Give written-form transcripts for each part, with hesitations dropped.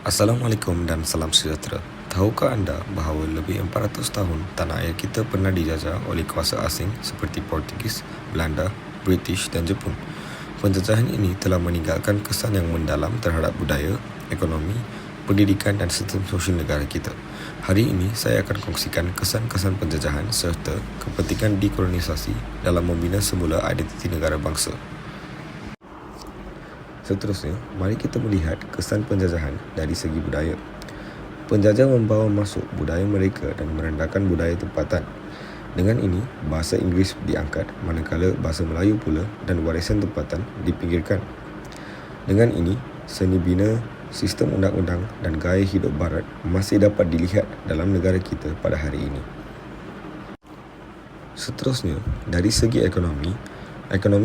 Assalamualaikum dan salam sejahtera. Tahukah anda bahawa lebih 400 tahun tanah air kita pernah dijajah oleh kuasa asing seperti Portugis, Belanda, British dan Jepun? Penjajahan ini telah meninggalkan kesan yang mendalam terhadap budaya, ekonomi, pendidikan dan sistem sosial negara kita. Hari ini saya akan kongsikan kesan-kesan penjajahan serta kepentingan dekolonisasi dalam membina semula identiti negara bangsa. Seterusnya, mari kita melihat kesan penjajahan dari segi budaya. Penjajah membawa masuk budaya mereka dan merendahkan budaya tempatan. Dengan ini, bahasa Inggeris diangkat, manakala bahasa Melayu pula dan warisan tempatan dipinggirkan. Dengan ini, seni bina, sistem undang-undang dan gaya hidup barat masih dapat dilihat dalam negara kita pada hari ini. Seterusnya, dari segi ekonomi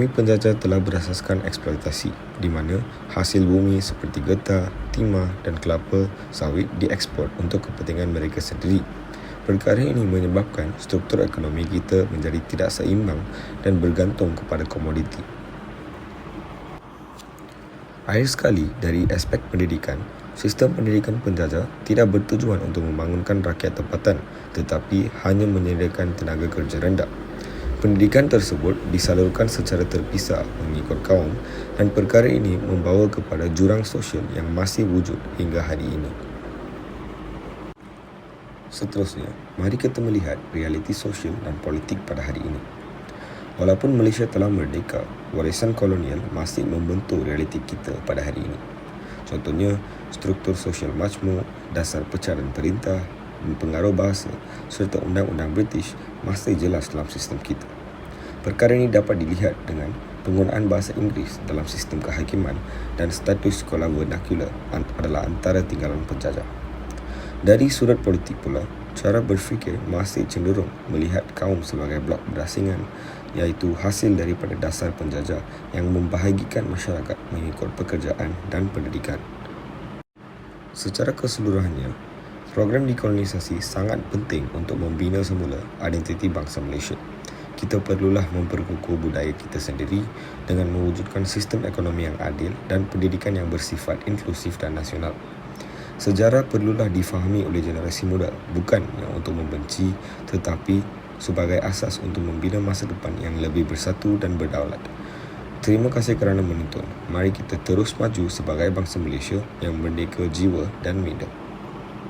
penjajah telah berasaskan eksploitasi, di mana hasil bumi seperti getah, timah dan kelapa sawit diekspor untuk kepentingan mereka sendiri. Perkara ini menyebabkan struktur ekonomi kita menjadi tidak seimbang dan bergantung kepada komoditi. Akhir sekali, dari aspek pendidikan, sistem pendidikan penjajah tidak bertujuan untuk membangunkan rakyat tempatan, tetapi hanya menyediakan tenaga kerja rendah. Pendidikan tersebut disalurkan secara terpisah mengikut kaum dan perkara ini membawa kepada jurang sosial yang masih wujud hingga hari ini. Seterusnya, mari kita melihat realiti sosial dan politik pada hari ini. Walaupun Malaysia telah merdeka, warisan kolonial masih membentuk realiti kita pada hari ini. Contohnya, struktur sosial majmuk, dasar pecah dan perintah, pengaruh bahasa serta undang-undang British masih jelas dalam sistem kita. Perkara ini dapat dilihat dengan penggunaan bahasa Inggeris dalam sistem kehakiman dan status sekolah vernacular adalah antara tinggalan penjajah. Dari sudut politik pula, cara berfikir masih cenderung melihat kaum sebagai blok berasingan, iaitu hasil daripada dasar penjajah yang membahagikan masyarakat mengikut pekerjaan dan pendidikan. Secara keseluruhannya, program dekolonisasi sangat penting untuk membina semula identiti bangsa Malaysia. Kita perlulah memperkukuh budaya kita sendiri dengan mewujudkan sistem ekonomi yang adil dan pendidikan yang bersifat inklusif dan nasional. Sejarah perlulah difahami oleh generasi muda, bukannya untuk membenci, tetapi sebagai asas untuk membina masa depan yang lebih bersatu dan berdaulat. Terima kasih kerana menonton. Mari kita terus maju sebagai bangsa Malaysia yang merdeka jiwa dan minda.